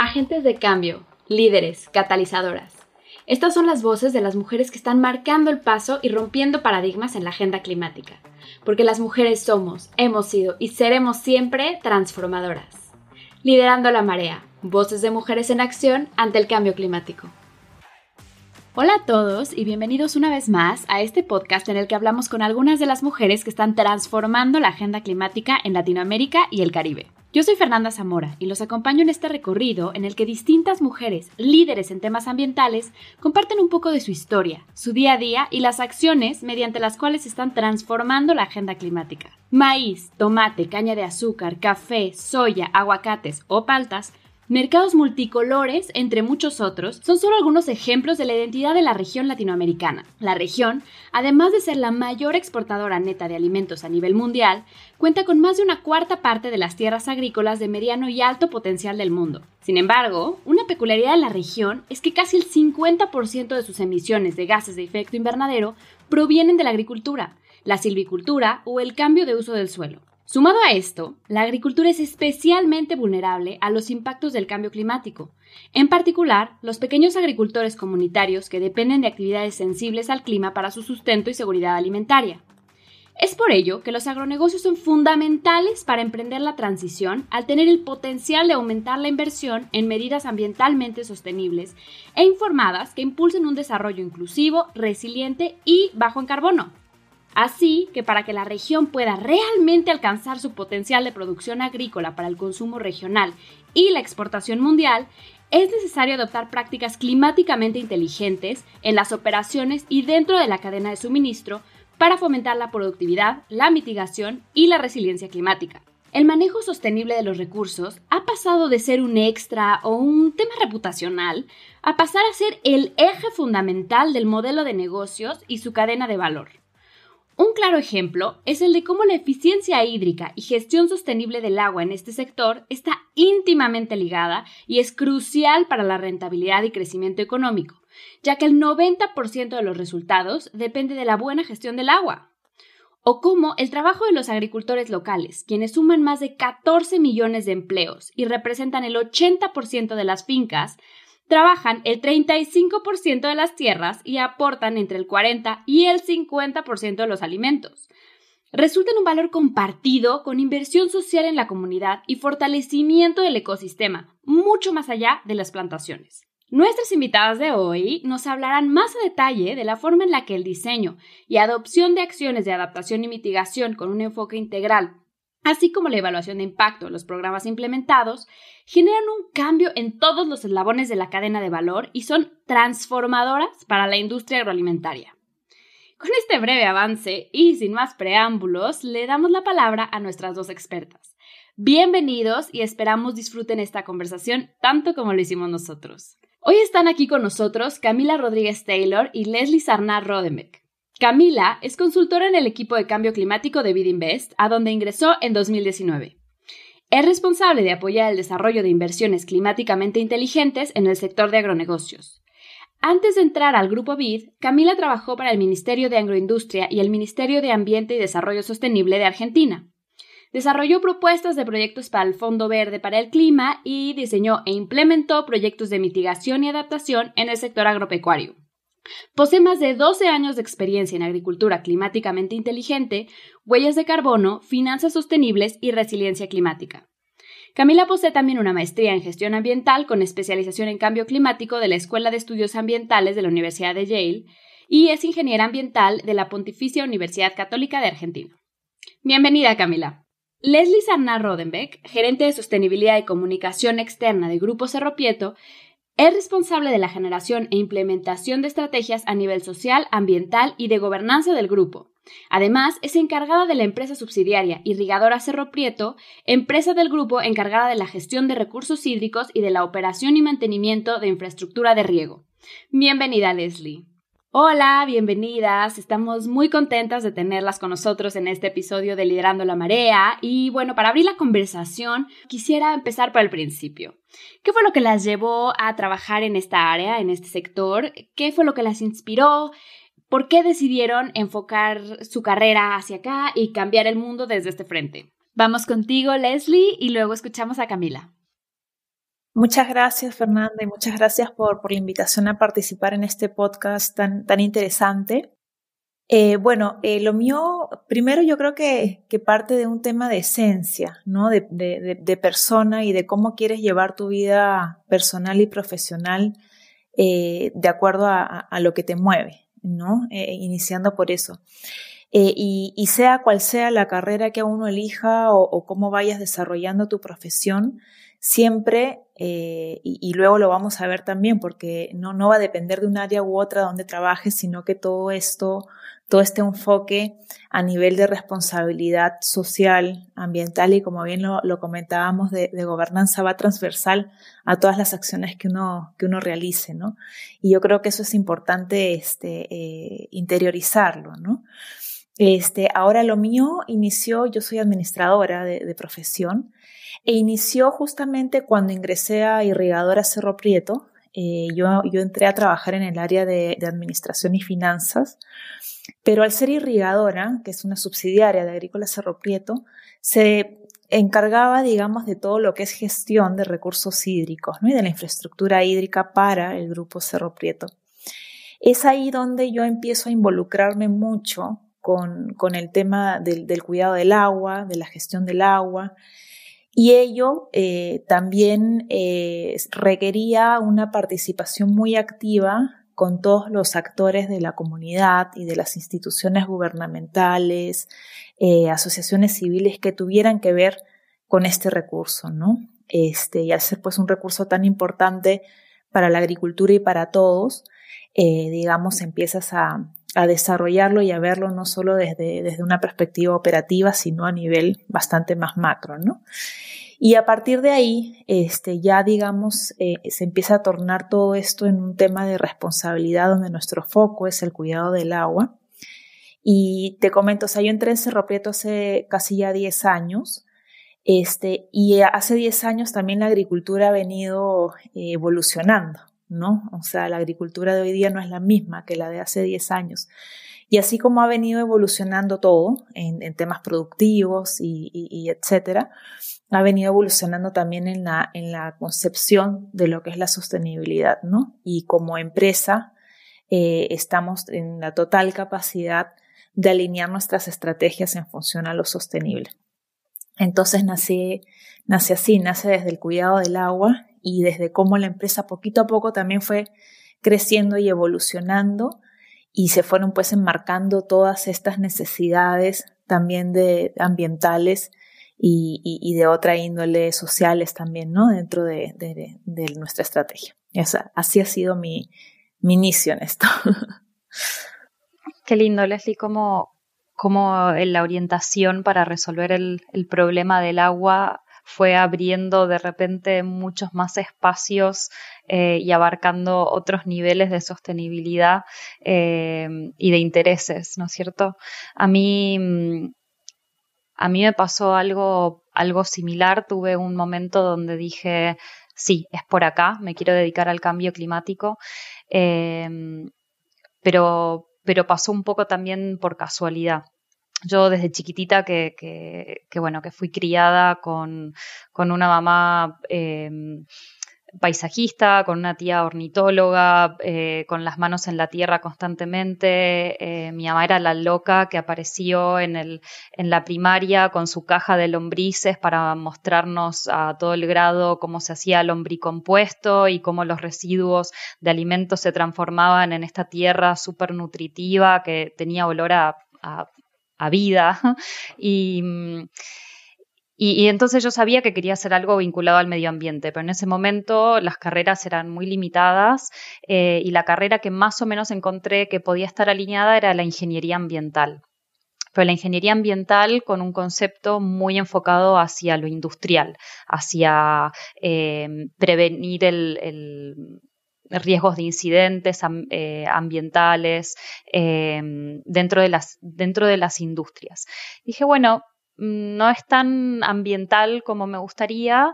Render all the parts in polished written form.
Agentes de cambio, líderes, catalizadoras. Estas son las voces de las mujeres que están marcando el paso y rompiendo paradigmas en la agenda climática. Porque las mujeres somos, hemos sido y seremos siempre transformadoras. Liderando la marea, voces de mujeres en acción ante el cambio climático. Hola a todos y bienvenidos una vez más a este podcast en el que hablamos con algunas de las mujeres que están transformando la agenda climática en Latinoamérica y el Caribe. Yo soy Fernanda Zamora y los acompaño en este recorrido en el que distintas mujeres, líderes en temas ambientales, comparten un poco de su historia, su día a día y las acciones mediante las cuales están transformando la agenda climática. Maíz, tomate, caña de azúcar, café, soya, aguacates o paltas, mercados multicolores, entre muchos otros, son solo algunos ejemplos de la identidad de la región latinoamericana. La región, además de ser la mayor exportadora neta de alimentos a nivel mundial, cuenta con más de una cuarta parte de las tierras agrícolas de mediano y alto potencial del mundo. Sin embargo, una peculiaridad de la región es que casi el 50% de sus emisiones de gases de efecto invernadero provienen de la agricultura, la silvicultura o el cambio de uso del suelo. Sumado a esto, la agricultura es especialmente vulnerable a los impactos del cambio climático. En particular, los pequeños agricultores comunitarios que dependen de actividades sensibles al clima para su sustento y seguridad alimentaria. Es por ello que los agronegocios son fundamentales para emprender la transición al tener el potencial de aumentar la inversión en medidas ambientalmente sostenibles e informadas que impulsen un desarrollo inclusivo, resiliente y bajo en carbono. Así que para que la región pueda realmente alcanzar su potencial de producción agrícola para el consumo regional y la exportación mundial, es necesario adoptar prácticas climáticamente inteligentes en las operaciones y dentro de la cadena de suministro para fomentar la productividad, la mitigación y la resiliencia climática. El manejo sostenible de los recursos ha pasado de ser un extra o un tema reputacional a pasar a ser el eje fundamental del modelo de negocios y su cadena de valor. Un claro ejemplo es el de cómo la eficiencia hídrica y gestión sostenible del agua en este sector está íntimamente ligada y es crucial para la rentabilidad y crecimiento económico, ya que el 90% de los resultados depende de la buena gestión del agua. O cómo el trabajo de los agricultores locales, quienes suman más de 14 millones de empleos y representan el 80% de las fincas, trabajan el 35% de las tierras y aportan entre el 40 y el 50% de los alimentos. Resulta en un valor compartido con inversión social en la comunidad y fortalecimiento del ecosistema, mucho más allá de las plantaciones. Nuestras invitadas de hoy nos hablarán más a detalle de la forma en la que el diseño y adopción de acciones de adaptación y mitigación con un enfoque integral, así como la evaluación de impacto de los programas implementados, generan un cambio en todos los eslabones de la cadena de valor y son transformadoras para la industria agroalimentaria. Con este breve avance y sin más preámbulos, le damos la palabra a nuestras dos expertas. Bienvenidos y esperamos disfruten esta conversación tanto como lo hicimos nosotros. Hoy están aquí con nosotros Camila Rodríguez Taylor y Leslie Sarna Rodenbeck. Camila es consultora en el equipo de cambio climático de BidInvest, a donde ingresó en 2019. Es responsable de apoyar el desarrollo de inversiones climáticamente inteligentes en el sector de agronegocios. Antes de entrar al grupo BID, Camila trabajó para el Ministerio de Agroindustria y el Ministerio de Ambiente y Desarrollo Sostenible de Argentina. Desarrolló propuestas de proyectos para el Fondo Verde para el Clima y diseñó e implementó proyectos de mitigación y adaptación en el sector agropecuario. Posee más de 12 años de experiencia en agricultura climáticamente inteligente, huellas de carbono, finanzas sostenibles y resiliencia climática. Camila posee también una maestría en gestión ambiental con especialización en cambio climático de la Escuela de Estudios Ambientales de la Universidad de Yale y es ingeniera ambiental de la Pontificia Universidad Católica de Argentina. Bienvenida, Camila. Leslie Sarna Rodenbeck, gerente de sostenibilidad y comunicación externa de Grupo Cerro Prieto, es responsable de la generación e implementación de estrategias a nivel social, ambiental y de gobernanza del grupo. Además, es encargada de la empresa subsidiaria Irrigadora Cerro Prieto, empresa del grupo encargada de la gestión de recursos hídricos y de la operación y mantenimiento de infraestructura de riego. Bienvenida, Leslie. Hola, bienvenidas. Estamos muy contentas de tenerlas con nosotros en este episodio de Liderando la Marea. Y bueno, para abrir la conversación, quisiera empezar por el principio. ¿Qué fue lo que las llevó a trabajar en esta área, en este sector? ¿Qué fue lo que las inspiró? ¿Por qué decidieron enfocar su carrera hacia acá y cambiar el mundo desde este frente? Vamos contigo, Leslie, y luego escuchamos a Camila. Muchas gracias, Fernanda, y muchas gracias por la invitación a participar en este podcast tan interesante. Lo mío, primero yo creo que parte de un tema de esencia, ¿no? De persona y de cómo quieres llevar tu vida personal y profesional de acuerdo a lo que te mueve, ¿no? Iniciando por eso. Y sea cual sea la carrera que uno elija o cómo vayas desarrollando tu profesión, siempre, y luego lo vamos a ver también, porque no va a depender de un área u otra donde trabajes, sino que todo este enfoque a nivel de responsabilidad social, ambiental y como bien lo comentábamos de gobernanza va transversal a todas las acciones que uno realice, ¿no? Y yo creo que eso es importante interiorizarlo, ¿no? Ahora lo mío inició, yo soy administradora de profesión, e inició justamente cuando ingresé a Irrigadora Cerro Prieto. Yo entré a trabajar en el área de administración y finanzas, pero al ser irrigadora, que es una subsidiaria de Agrícola Cerro Prieto, se encargaba, digamos, de todo lo que es gestión de recursos hídricos, ¿no? Y de la infraestructura hídrica para el grupo Cerro Prieto. Es ahí donde yo empiezo a involucrarme mucho con el tema del cuidado del agua, de la gestión del agua, y ello también requería una participación muy activa con todos los actores de la comunidad y de las instituciones gubernamentales, asociaciones civiles que tuvieran que ver con este recurso, ¿no? Y al ser pues un recurso tan importante para la agricultura y para todos, digamos, empiezas a desarrollarlo y a verlo no solo desde una perspectiva operativa, sino a nivel bastante más macro, ¿no? Y a partir de ahí, ya digamos, se empieza a tornar todo esto en un tema de responsabilidad donde nuestro foco es el cuidado del agua. Y te comento, o sea, yo entré en Cerro Prieto hace casi ya 10 años, y hace 10 años también la agricultura ha venido evolucionando, ¿no? O sea, la agricultura de hoy día no es la misma que la de hace 10 años. Y así como ha venido evolucionando todo en temas productivos y etcétera, ha venido evolucionando también en la concepción de lo que es la sostenibilidad, ¿no? Y como empresa estamos en la total capacidad de alinear nuestras estrategias en función a lo sostenible. Entonces nace desde el cuidado del agua y desde cómo la empresa poquito a poco también fue creciendo y evolucionando y se fueron pues enmarcando todas estas necesidades también de ambientales y de otra índole sociales también, ¿no? Dentro de nuestra estrategia. Así ha sido mi inicio en esto. Qué lindo, Leslie, cómo la orientación para resolver el problema del agua fue abriendo de repente muchos más espacios y abarcando otros niveles de sostenibilidad y de intereses, ¿no es cierto? A mí me pasó algo similar. Tuve un momento donde dije, sí, es por acá, me quiero dedicar al cambio climático, pero pasó un poco también por casualidad. Yo desde chiquitita que fui criada con una mamá paisajista, con una tía ornitóloga, con las manos en la tierra constantemente. Mi mamá era la loca que apareció en la primaria con su caja de lombrices para mostrarnos a todo el grado cómo se hacía lombricompuesto y cómo los residuos de alimentos se transformaban en esta tierra súper nutritiva que tenía olor a vida. Y entonces yo sabía que quería hacer algo vinculado al medio ambiente, pero en ese momento las carreras eran muy limitadas y la carrera que más o menos encontré que podía estar alineada era la ingeniería ambiental. Pero la ingeniería ambiental con un concepto muy enfocado hacia lo industrial, hacia prevenir riesgos de incidentes ambientales dentro de las industrias. Dije, bueno, no es tan ambiental como me gustaría,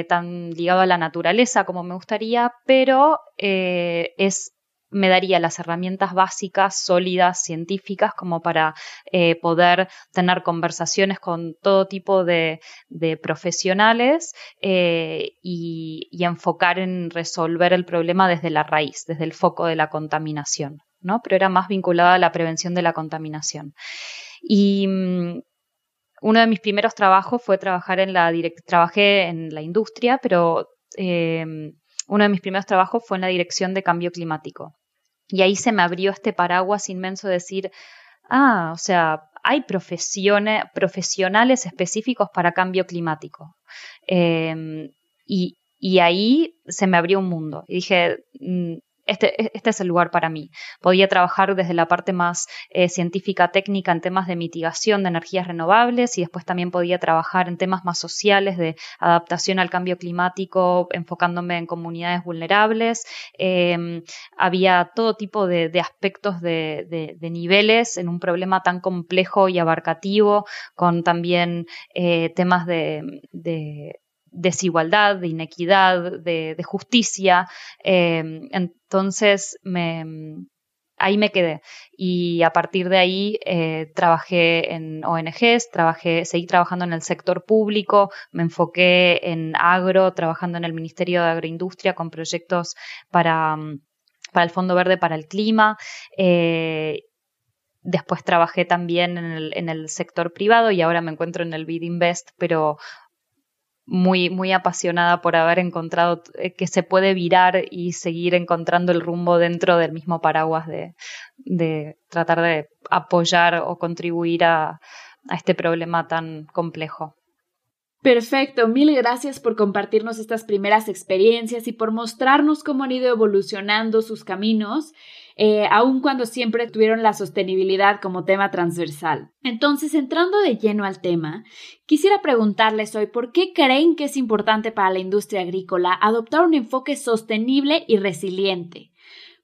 tan ligado a la naturaleza como me gustaría, pero es me daría las herramientas básicas, sólidas, científicas, como para poder tener conversaciones con todo tipo de profesionales y enfocar en resolver el problema desde la raíz, desde el foco de la contaminación, ¿no? Pero era más vinculada a la prevención de la contaminación. Y uno de mis primeros trabajos fue trabajé en la industria, pero uno de mis primeros trabajos fue en la dirección de cambio climático. Y ahí se me abrió este paraguas inmenso de decir, o sea, hay profesionales específicos para cambio climático. Y ahí se me abrió un mundo. Y dije, este es el lugar para mí. Podía trabajar desde la parte más científica, técnica, en temas de mitigación de energías renovables, y después también podía trabajar en temas más sociales de adaptación al cambio climático, enfocándome en comunidades vulnerables. Había todo tipo de aspectos de niveles en un problema tan complejo y abarcativo, con también temas de desigualdad, de inequidad, de justicia. Entonces ahí me quedé, y a partir de ahí trabajé en ONGs, seguí trabajando en el sector público, me enfoqué en agro, trabajando en el Ministerio de Agroindustria con proyectos para el Fondo Verde para el Clima. Después trabajé también en el sector privado y ahora me encuentro en el BidInvest, pero muy, muy apasionada por haber encontrado que se puede virar y seguir encontrando el rumbo dentro del mismo paraguas de tratar de apoyar o contribuir a este problema tan complejo. Perfecto, mil gracias por compartirnos estas primeras experiencias y por mostrarnos cómo han ido evolucionando sus caminos, aun cuando siempre tuvieron la sostenibilidad como tema transversal. Entonces, entrando de lleno al tema, quisiera preguntarles hoy por qué creen que es importante para la industria agrícola adoptar un enfoque sostenible y resiliente.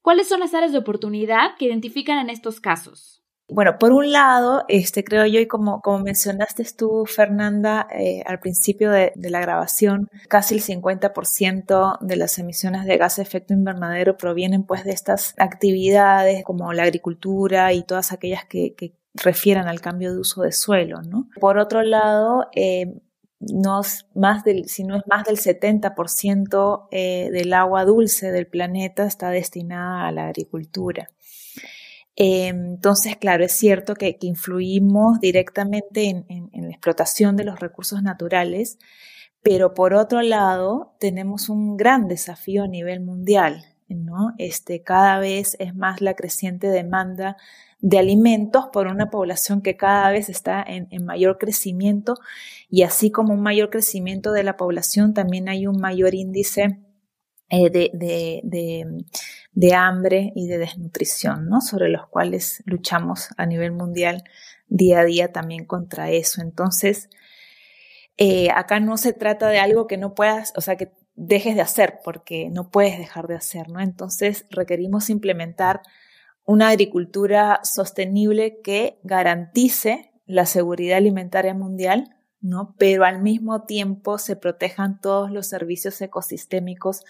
¿Cuáles son las áreas de oportunidad que identifican en estos casos? Bueno, por un lado, creo yo, y como mencionaste tú, Fernanda, al principio de la grabación, casi el 50% de las emisiones de gas de efecto invernadero provienen pues de estas actividades como la agricultura y todas aquellas que refieran al cambio de uso de suelo, ¿no? Por otro lado, si no es más del 70% del agua dulce del planeta está destinada a la agricultura. Entonces, claro, es cierto que influimos directamente en la explotación de los recursos naturales, pero por otro lado tenemos un gran desafío a nivel mundial, ¿no? Cada vez es más la creciente demanda de alimentos por una población que cada vez está en mayor crecimiento, y así como un mayor crecimiento de la población, también hay un mayor índice de hambre y de desnutrición, ¿no? Sobre los cuales luchamos a nivel mundial día a día también contra eso. Entonces, acá no se trata de algo que no puedas, o sea, que dejes de hacer, porque no puedes dejar de hacer, ¿no? Entonces, requerimos implementar una agricultura sostenible que garantice la seguridad alimentaria mundial, ¿no? Pero al mismo tiempo se protejan todos los servicios ecosistémicos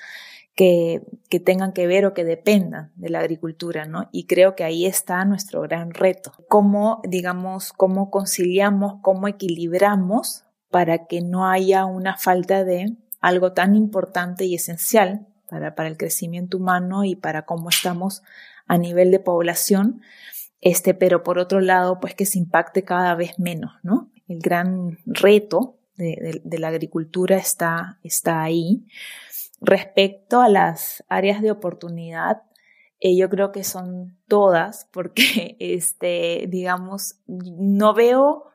que tengan que ver o que dependan de la agricultura, ¿no? Y creo que ahí está nuestro gran reto. Cómo conciliamos, cómo equilibramos para que no haya una falta de algo tan importante y esencial para el crecimiento humano y para cómo estamos a nivel de población, pero por otro lado, pues que se impacte cada vez menos, ¿no? El gran reto de la agricultura está ahí. Respecto a las áreas de oportunidad, yo creo que son todas, porque digamos, no veo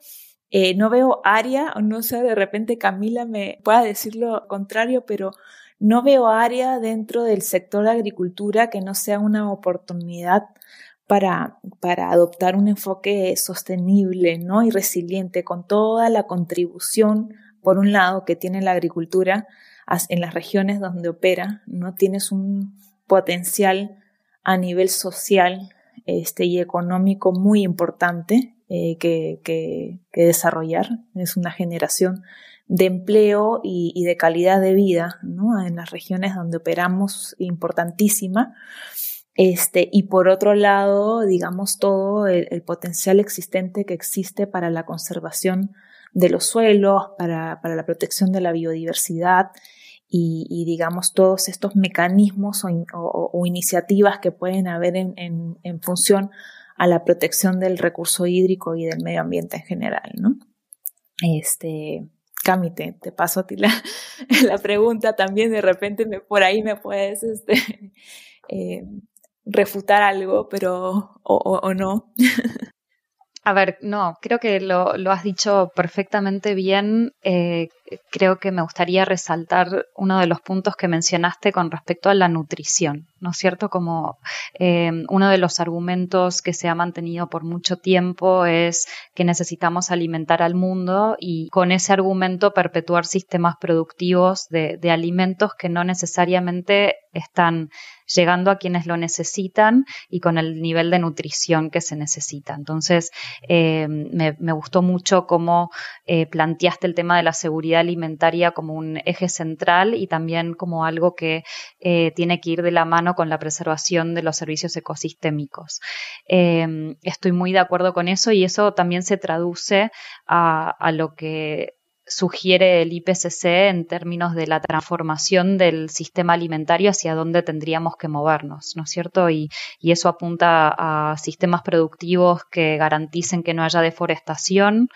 área, o no sé, de repente Camila me pueda decir lo contrario, pero no veo área dentro del sector de agricultura que no sea una oportunidad para adoptar un enfoque sostenible, ¿no? Y resiliente, con toda la contribución, por un lado, que tiene la agricultura en las regiones donde opera, ¿no? Tienes un potencial a nivel social y económico muy importante que desarrollar. Es una generación de empleo y de calidad de vida, ¿no? En las regiones donde operamos, importantísima. Y por otro lado, digamos, todo el potencial existente que existe para la conservación de los suelos, para la protección de la biodiversidad y digamos, todos estos mecanismos o iniciativas que pueden haber en función a la protección del recurso hídrico y del medio ambiente en general, ¿no? Cami, te paso a ti la pregunta también, de repente por ahí me puedes refutar algo, pero o no. A ver, no, creo que lo has dicho perfectamente bien. Creo que me gustaría resaltar uno de los puntos que mencionaste con respecto a la nutrición, ¿no es cierto? Como uno de los argumentos que se ha mantenido por mucho tiempo es que necesitamos alimentar al mundo y con ese argumento perpetuar sistemas productivos de alimentos que no necesariamente están llegando a quienes lo necesitan y con el nivel de nutrición que se necesita. Entonces, me gustó mucho cómo planteaste el tema de la seguridad alimentaria como un eje central y también como algo que tiene que ir de la mano con la preservación de los servicios ecosistémicos. Estoy muy de acuerdo con eso y eso también se traduce a lo que sugiere el IPCC en términos de la transformación del sistema alimentario hacia dónde tendríamos que movernos, ¿no es cierto? Y eso apunta a sistemas productivos que garanticen que no haya deforestación,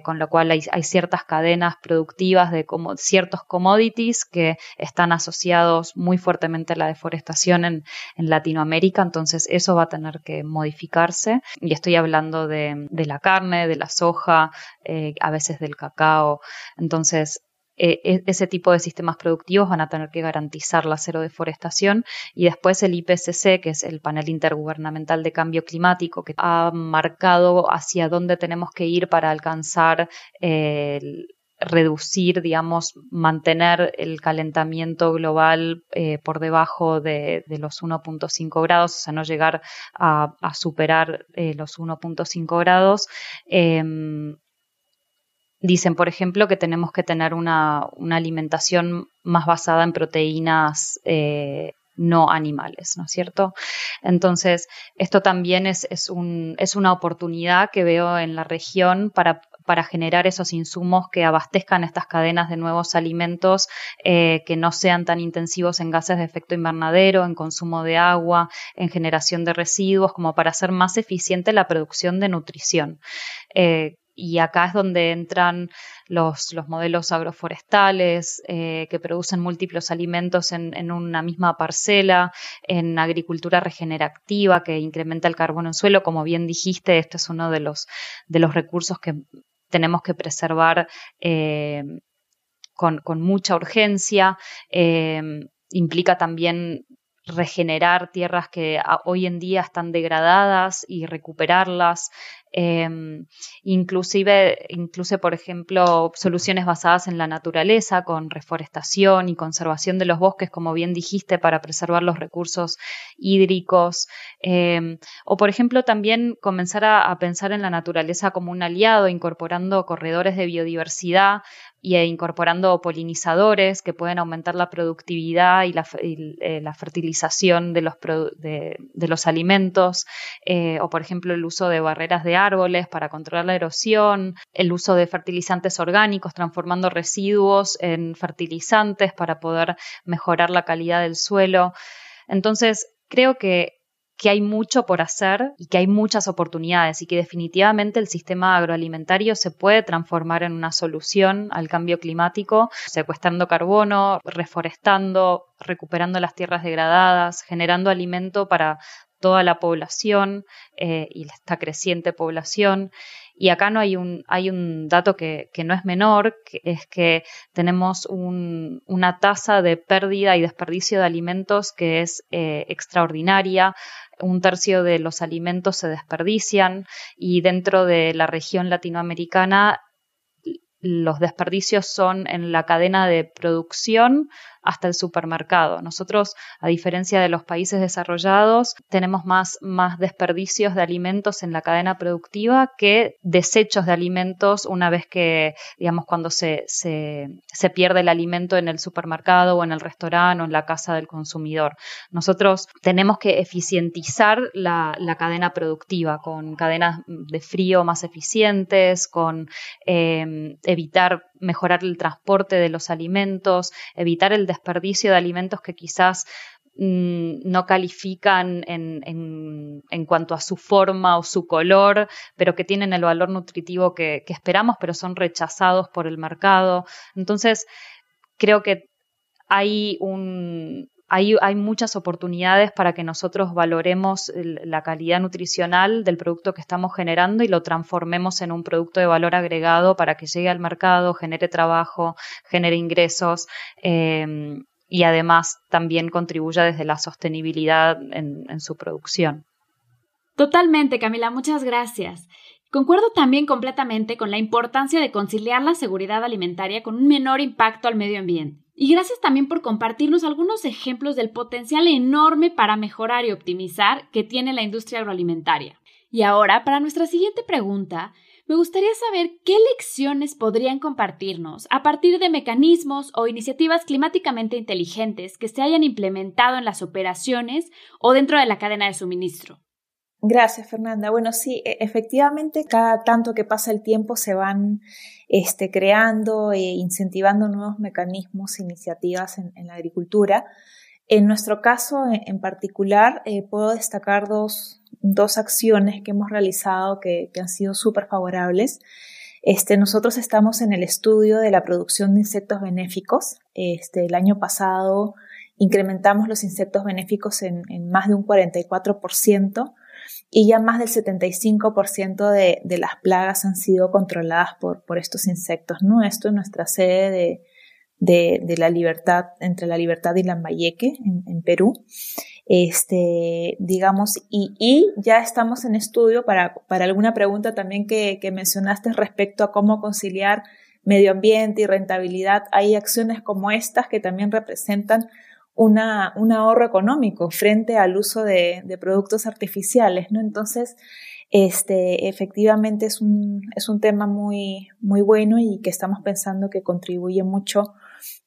con lo cual hay ciertas cadenas productivas de ciertos commodities que están asociados muy fuertemente a la deforestación en Latinoamérica, entonces eso va a tener que modificarse y estoy hablando de la carne, de la soja, a veces del cacao, entonces ese tipo de sistemas productivos van a tener que garantizar la cero deforestación y después el IPCC, que es el Panel Intergubernamental de Cambio Climático, que ha marcado hacia dónde tenemos que ir para alcanzar reducir, digamos, mantener el calentamiento global por debajo de los 1.5 grados, o sea, no llegar a superar los 1.5 grados. Dicen, por ejemplo, que tenemos que tener una alimentación más basada en proteínas no animales, ¿no es cierto? Entonces, esto también es una oportunidad que veo en la región para generar esos insumos que abastezcan estas cadenas de nuevos alimentos que no sean tan intensivos en gases de efecto invernadero, en consumo de agua, en generación de residuos, como para hacer más eficiente la producción de nutrición. Y acá es donde entran los modelos agroforestales que producen múltiples alimentos en una misma parcela, en agricultura regenerativa que incrementa el carbono en suelo. Como bien dijiste, este es uno de los recursos que tenemos que preservar con mucha urgencia. Implica también regenerar tierras que hoy en día están degradadas y recuperarlas, incluso, por ejemplo, soluciones basadas en la naturaleza con reforestación y conservación de los bosques, como bien dijiste, para preservar los recursos hídricos, o por ejemplo también comenzar a pensar en la naturaleza como un aliado, incorporando corredores de biodiversidad e incorporando polinizadores que pueden aumentar la productividad y la fertilización de los alimentos, o por ejemplo el uso de barreras de árboles para controlar la erosión, el uso de fertilizantes orgánicos transformando residuos en fertilizantes para poder mejorar la calidad del suelo. Entonces creo que hay mucho por hacer y que hay muchas oportunidades y que definitivamente el sistema agroalimentario se puede transformar en una solución al cambio climático, secuestrando carbono, reforestando, recuperando las tierras degradadas, generando alimento para toda la población y esta creciente población. Y acá no hay un dato que no es menor, que es que tenemos una tasa de pérdida y desperdicio de alimentos que es extraordinaria. 1/3 de los alimentos se desperdician y dentro de la región latinoamericana los desperdicios son en la cadena de producción hasta el supermercado. Nosotros, a diferencia de los países desarrollados, tenemos más desperdicios de alimentos en la cadena productiva que desechos de alimentos una vez que, digamos, cuando se pierde el alimento en el supermercado o en el restaurante o en la casa del consumidor. Nosotros tenemos que eficientizar la cadena productiva con cadenas de frío más eficientes, con mejorar el transporte de los alimentos, evitar el desperdicio de alimentos que quizás no califican en cuanto a su forma o su color, pero que tienen el valor nutritivo que esperamos, pero son rechazados por el mercado. Entonces, creo que hay muchas oportunidades para que nosotros valoremos la calidad nutricional del producto que estamos generando y lo transformemos en un producto de valor agregado para que llegue al mercado, genere trabajo, genere ingresos, y además también contribuya desde la sostenibilidad en su producción. Totalmente, Camila, muchas gracias. Concuerdo también completamente con la importancia de conciliar la seguridad alimentaria con un menor impacto al medio ambiente. Y gracias también por compartirnos algunos ejemplos del potencial enorme para mejorar y optimizar que tiene la industria agroalimentaria. Y ahora, para nuestra siguiente pregunta, me gustaría saber qué lecciones podrían compartirnos a partir de mecanismos o iniciativas climáticamente inteligentes que se hayan implementado en las operaciones o dentro de la cadena de suministro. Gracias, Fernanda. Bueno, sí, efectivamente, cada tanto que pasa el tiempo se van creando e incentivando nuevos mecanismos, iniciativas en la agricultura. En nuestro caso, en particular, puedo destacar dos acciones que hemos realizado que han sido súper favorables. Nosotros estamos en el estudio de la producción de insectos benéficos. El año pasado incrementamos los insectos benéficos en más de un 44%. Y ya más del 75% de las plagas han sido controladas por estos insectos, ¿no? Esto en nuestra sede de La Libertad, entre La Libertad y Lambayeque, en Perú. Digamos, y ya estamos en estudio para alguna pregunta también que mencionaste respecto a cómo conciliar medio ambiente y rentabilidad. Hay acciones como estas que también representan un ahorro económico frente al uso de productos artificiales, ¿no? Entonces, efectivamente es un tema muy, muy bueno y que estamos pensando que contribuye mucho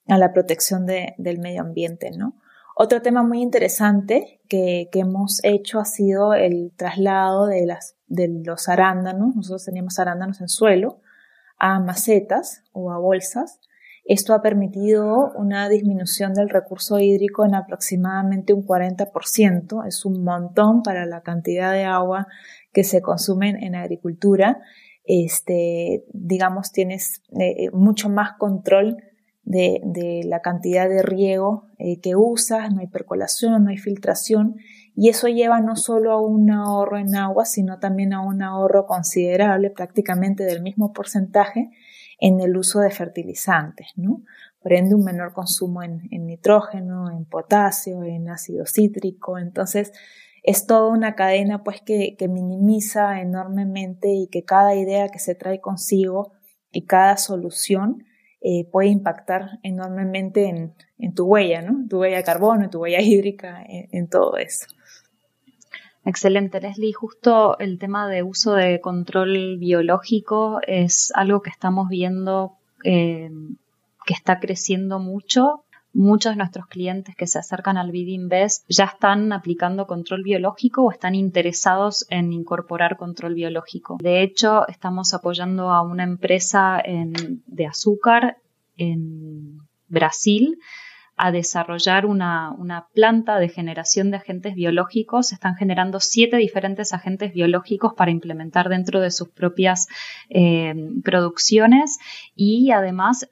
a la protección del medio ambiente, ¿no? Otro tema muy interesante que hemos hecho ha sido el traslado de los arándanos. Nosotros teníamos arándanos en suelo a macetas o a bolsas. Esto ha permitido una disminución del recurso hídrico en aproximadamente un 40%. Es un montón para la cantidad de agua que se consume en agricultura. Digamos, tienes mucho más control de la cantidad de riego que usas, no hay percolación, no hay filtración, y eso lleva no solo a un ahorro en agua, sino también a un ahorro considerable, prácticamente del mismo porcentaje, en el uso de fertilizantes, ¿no? Por ende, un menor consumo en nitrógeno, en potasio, en ácido cítrico. Entonces, es toda una cadena pues que minimiza enormemente y que cada idea que se trae consigo y cada solución puede impactar enormemente en tu huella, ¿no? En tu huella de carbono, en tu huella hídrica, en todo eso. Excelente, Leslie. Justo el tema de uso de control biológico es algo que estamos viendo que está creciendo mucho. Muchos de nuestros clientes que se acercan al BeedInvest ya están aplicando control biológico o están interesados en incorporar control biológico. De hecho, estamos apoyando a una empresa de azúcar en Brasil a desarrollar una planta de generación de agentes biológicos. Están generando 7 diferentes agentes biológicos para implementar dentro de sus propias producciones, y además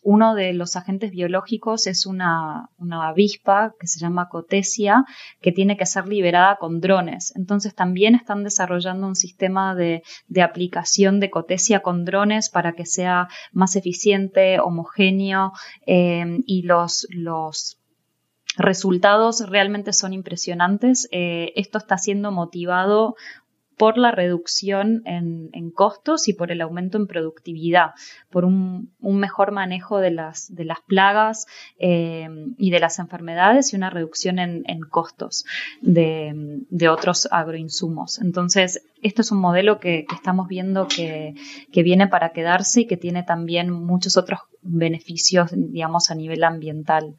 uno de los agentes biológicos es una avispa que se llama Cotesia, que tiene que ser liberada con drones. Entonces también están desarrollando un sistema de aplicación de Cotesia con drones para que sea más eficiente, homogéneo, y los resultados realmente son impresionantes. Esto está siendo motivado por la reducción en costos y por el aumento en productividad, por un mejor manejo de las plagas y de las enfermedades y una reducción en costos de otros agroinsumos. Entonces, esto es un modelo que estamos viendo que viene para quedarse y que tiene también muchos otros beneficios, digamos, a nivel ambiental.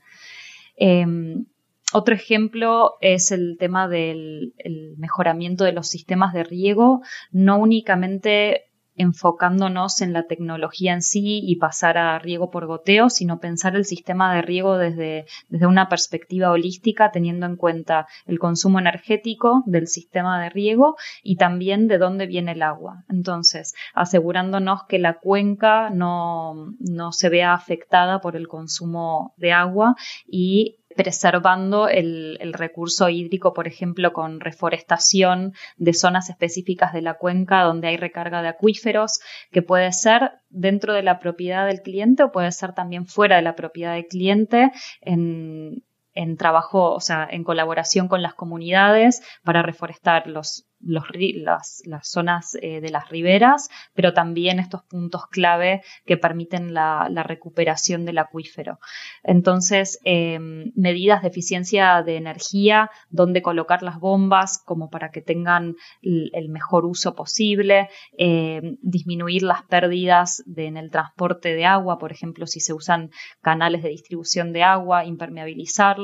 Otro ejemplo es el tema del mejoramiento de los sistemas de riego, no únicamente enfocándonos en la tecnología en sí y pasar a riego por goteo, sino pensar el sistema de riego desde una perspectiva holística, teniendo en cuenta el consumo energético del sistema de riego y también de dónde viene el agua. Entonces, asegurándonos que la cuenca no se vea afectada por el consumo de agua y preservando el recurso hídrico, por ejemplo, con reforestación de zonas específicas de la cuenca donde hay recarga de acuíferos, que puede ser dentro de la propiedad del cliente o puede ser también fuera de la propiedad del cliente en trabajo, o sea, en colaboración con las comunidades para reforestar las zonas de las riberas, pero también estos puntos clave que permiten la recuperación del acuífero. Entonces, medidas de eficiencia de energía, dónde colocar las bombas como para que tengan el mejor uso posible, disminuir las pérdidas en el transporte de agua, por ejemplo, si se usan canales de distribución de agua, impermeabilizarlos,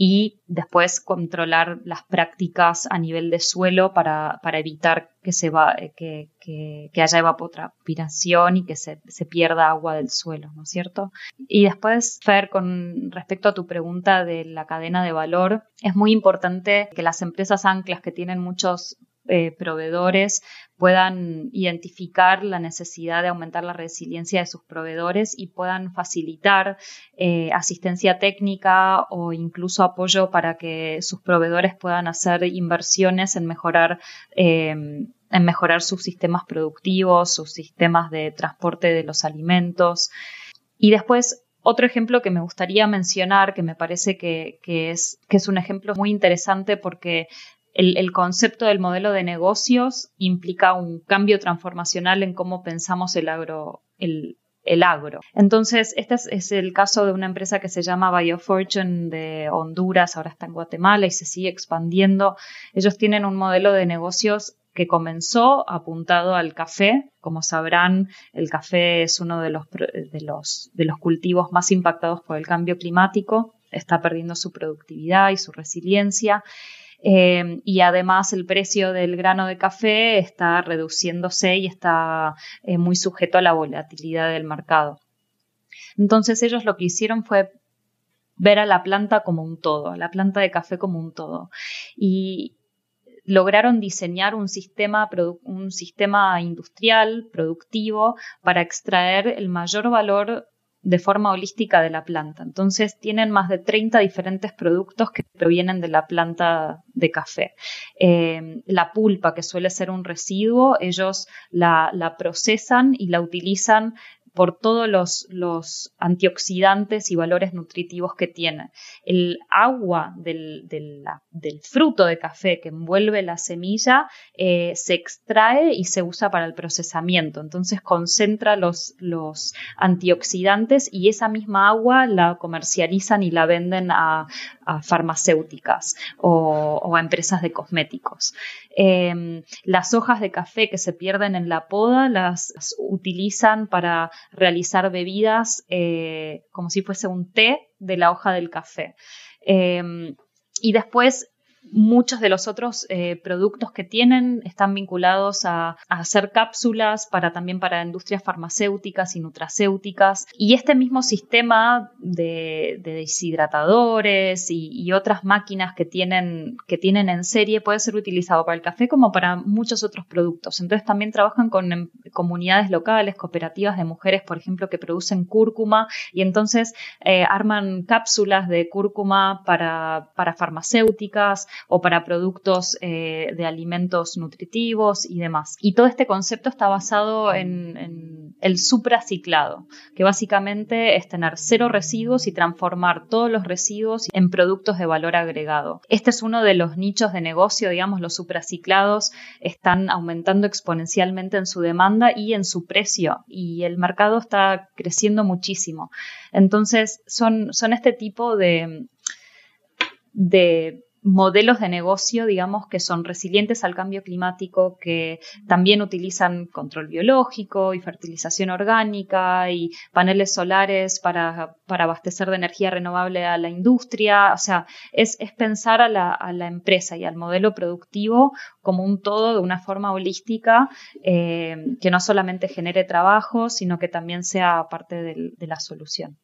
y después controlar las prácticas a nivel de suelo para evitar que haya evapotranspiración y que se pierda agua del suelo, ¿no es cierto? Y después, Fer, con respecto a tu pregunta de la cadena de valor, es muy importante que las empresas anclas que tienen muchos proveedores puedan identificar la necesidad de aumentar la resiliencia de sus proveedores y puedan facilitar asistencia técnica o incluso apoyo para que sus proveedores puedan hacer inversiones en mejorar sus sistemas productivos, sus sistemas de transporte de los alimentos. Y después, otro ejemplo que me gustaría mencionar, que me parece que es un ejemplo muy interesante porque el concepto del modelo de negocios implica un cambio transformacional en cómo pensamos el agro. Entonces, este es el caso de una empresa que se llama BioFortune de Honduras, ahora está en Guatemala y se sigue expandiendo. Ellos tienen un modelo de negocios que comenzó apuntado al café. Como sabrán, el café es uno de los cultivos más impactados por el cambio climático. Está perdiendo su productividad y su resiliencia. Y además el precio del grano de café está reduciéndose y está muy sujeto a la volatilidad del mercado. Entonces ellos lo que hicieron fue ver a la planta como un todo, a la planta de café como un todo. Y lograron diseñar un sistema industrial, productivo, para extraer el mayor valor de forma holística de la planta. Entonces tienen más de 30 diferentes productos que provienen de la planta de café. La pulpa, que suele ser un residuo, ellos la procesan y la utilizan por todos los antioxidantes y valores nutritivos que tiene. El agua del fruto de café que envuelve la semilla se extrae y se usa para el procesamiento. Entonces concentra los antioxidantes y esa misma agua la comercializan y la venden a farmacéuticas o a empresas de cosméticos. Las hojas de café que se pierden en la poda las utilizan para realizar bebidas como si fuese un té de la hoja del café. Y después muchos de los otros productos que tienen están vinculados a hacer cápsulas también para industrias farmacéuticas y nutracéuticas. Y este mismo sistema de deshidratadores y otras máquinas que tienen en serie puede ser utilizado para el café como para muchos otros productos. Entonces también trabajan con comunidades locales, cooperativas de mujeres, por ejemplo, que producen cúrcuma y entonces arman cápsulas de cúrcuma para farmacéuticas o para productos de alimentos nutritivos y demás. Y todo este concepto está basado en el supraciclado, que básicamente es tener cero residuos y transformar todos los residuos en productos de valor agregado. Este es uno de los nichos de negocio, digamos, los supraciclados están aumentando exponencialmente en su demanda y en su precio, y el mercado está creciendo muchísimo. Entonces, son este tipo de modelos de negocio, digamos, que son resilientes al cambio climático, que también utilizan control biológico y fertilización orgánica y paneles solares para abastecer de energía renovable a la industria. O sea, es pensar a la empresa y al modelo productivo como un todo de una forma holística, que no solamente genere trabajo, sino que también sea parte de la solución.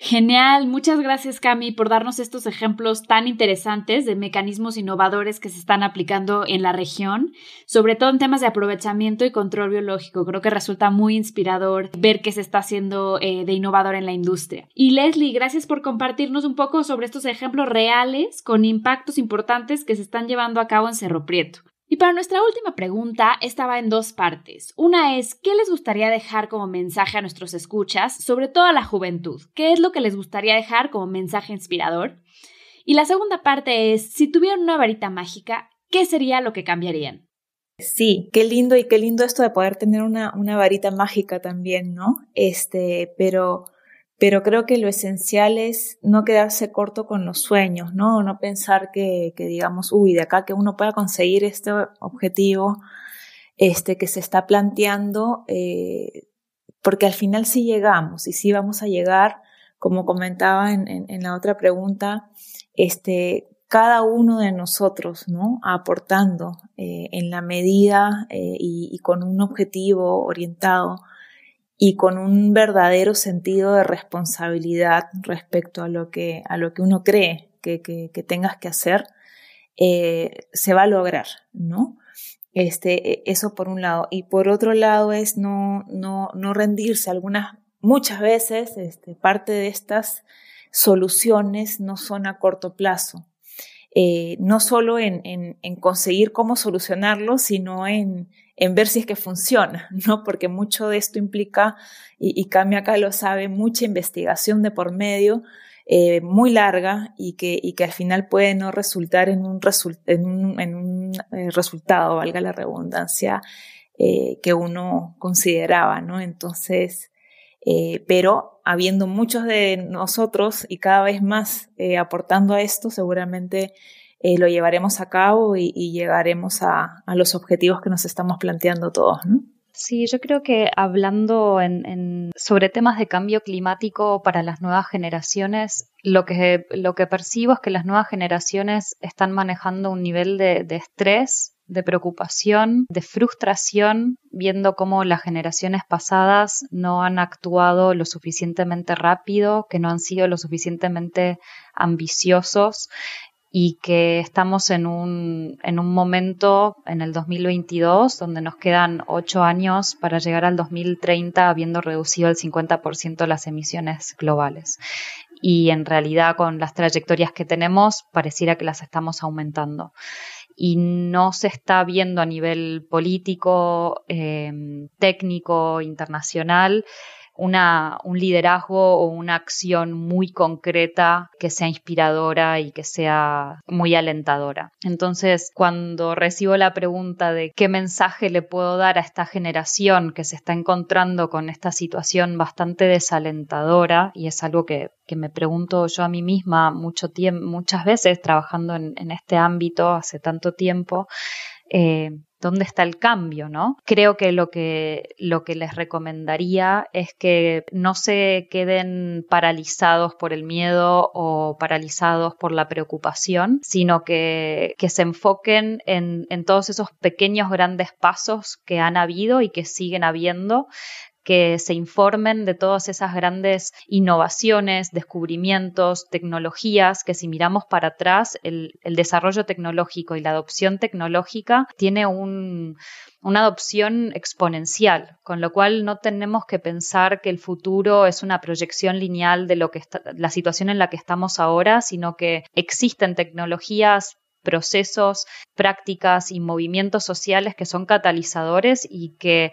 Genial, muchas gracias, Cami, por darnos estos ejemplos tan interesantes de mecanismos innovadores que se están aplicando en la región, sobre todo en temas de aprovechamiento y control biológico. Creo que resulta muy inspirador ver qué se está haciendo de innovador en la industria. Y Leslie, gracias por compartirnos un poco sobre estos ejemplos reales con impactos importantes que se están llevando a cabo en Cerro Prieto. Y para nuestra última pregunta, esta va en dos partes. Una es, ¿qué les gustaría dejar como mensaje a nuestros escuchas, sobre todo a la juventud? ¿Qué es lo que les gustaría dejar como mensaje inspirador? Y la segunda parte es, si tuvieran una varita mágica, ¿qué sería lo que cambiarían? Sí, qué lindo y qué lindo esto de poder tener una varita mágica también, ¿no? Pero creo que lo esencial es no quedarse corto con los sueños, ¿no? No pensar que digamos, de acá que uno pueda conseguir este objetivo, que se está planteando, porque al final sí llegamos y sí vamos a llegar, como comentaba en la otra pregunta, cada uno de nosotros, ¿no? Aportando en la medida y con un objetivo orientado y con un verdadero sentido de responsabilidad respecto a lo que uno cree que tengas que hacer, se va a lograr, ¿no? Eso por un lado. Y por otro lado es no rendirse. Muchas veces, parte de estas soluciones no son a corto plazo. No solo en conseguir cómo solucionarlo, sino en ver si es que funciona, ¿no? Porque mucho de esto implica, y Cami acá lo sabe, mucha investigación de por medio, muy larga y que al final puede no resultar en un resultado, valga la redundancia, que uno consideraba, ¿no? Entonces, pero habiendo muchos de nosotros y cada vez más aportando a esto, seguramente lo llevaremos a cabo y llegaremos a los objetivos que nos estamos planteando todos, ¿no? Sí, yo creo que hablando sobre temas de cambio climático para las nuevas generaciones, lo que percibo es que las nuevas generaciones están manejando un nivel de estrés, de preocupación, de frustración, viendo cómo las generaciones pasadas no han actuado lo suficientemente rápido, que no han sido lo suficientemente ambiciosos, y que estamos en un momento, en el 2022, donde nos quedan 8 años para llegar al 2030 habiendo reducido el 50% las emisiones globales. Y en realidad, con las trayectorias que tenemos, pareciera que las estamos aumentando. Y no se está viendo a nivel político, técnico, internacional, un liderazgo o una acción muy concreta que sea inspiradora y que sea muy alentadora. Entonces, cuando recibo la pregunta de qué mensaje le puedo dar a esta generación que se está encontrando con esta situación bastante desalentadora, y es algo que me pregunto yo a mí misma muchas veces trabajando en este ámbito hace tanto tiempo, ¿dónde está el cambio, no? Creo que lo que les recomendaría es que no se queden paralizados por el miedo o paralizados por la preocupación, sino que se enfoquen en todos esos pequeños grandes pasos que han habido y que siguen habiendo, que se informen de todas esas grandes innovaciones, descubrimientos, tecnologías, que si miramos para atrás, el desarrollo tecnológico y la adopción tecnológica tiene una adopción exponencial, con lo cual no tenemos que pensar que el futuro es una proyección lineal de lo que la situación en la que estamos ahora, sino que existen tecnologías, procesos, prácticas y movimientos sociales que son catalizadores y que,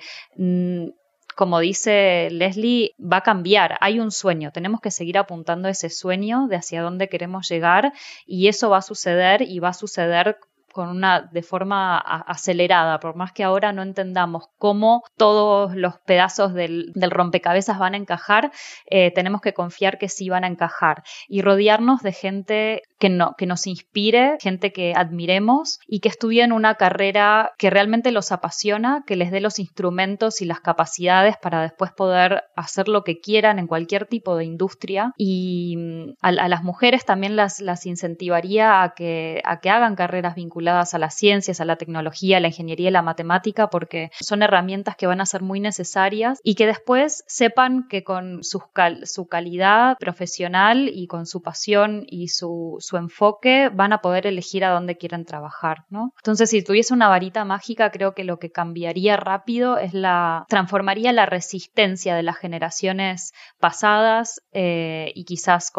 como dice Leslie, va a cambiar. Hay un sueño, tenemos que seguir apuntando a ese sueño de hacia dónde queremos llegar, y eso va a suceder, y va a suceder de forma acelerada, por más que ahora no entendamos cómo todos los pedazos del rompecabezas van a encajar, tenemos que confiar que sí van a encajar y rodearnos de gente que nos inspire, gente que admiremos y que estudien una carrera que realmente los apasiona, que les dé los instrumentos y las capacidades para después poder hacer lo que quieran en cualquier tipo de industria. Y a las mujeres también las incentivaría a que hagan carreras vinculadas a las ciencias, a la tecnología, a la ingeniería y la matemática, porque son herramientas que van a ser muy necesarias, y que después sepan que con su calidad profesional y con su pasión y su enfoque van a poder elegir a dónde quieren trabajar, ¿no? Entonces, si tuviese una varita mágica, creo que lo que cambiaría rápido transformaría la resistencia de las generaciones pasadas, y quizás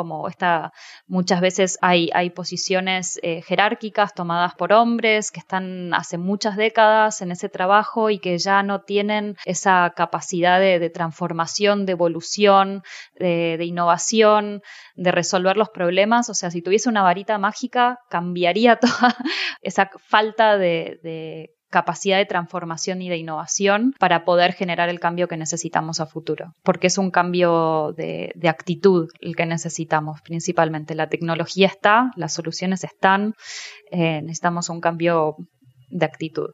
muchas veces hay posiciones jerárquicas tomadas por hombres que están hace muchas décadas en ese trabajo y que ya no tienen esa capacidad de transformación, de evolución, de innovación, de resolver los problemas. O sea, si tuviese una varita mágica, cambiaría toda esa falta de capacidad de transformación y de innovación para poder generar el cambio que necesitamos a futuro, porque es un cambio de actitud el que necesitamos principalmente. La tecnología está, las soluciones están, necesitamos un cambio de actitud.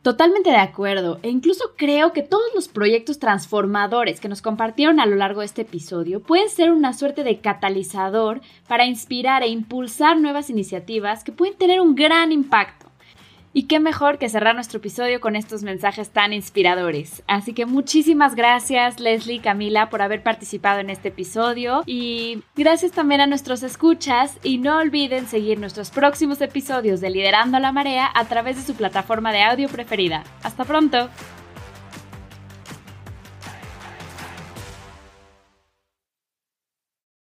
Totalmente de acuerdo, e incluso creo que todos los proyectos transformadores que nos compartieron a lo largo de este episodio pueden ser una suerte de catalizador para inspirar e impulsar nuevas iniciativas que pueden tener un gran impacto. Y qué mejor que cerrar nuestro episodio con estos mensajes tan inspiradores. Así que muchísimas gracias, Leslie y Camila, por haber participado en este episodio. Y gracias también a nuestros escuchas. Y no olviden seguir nuestros próximos episodios de Liderando a la Marea a través de su plataforma de audio preferida. ¡Hasta pronto!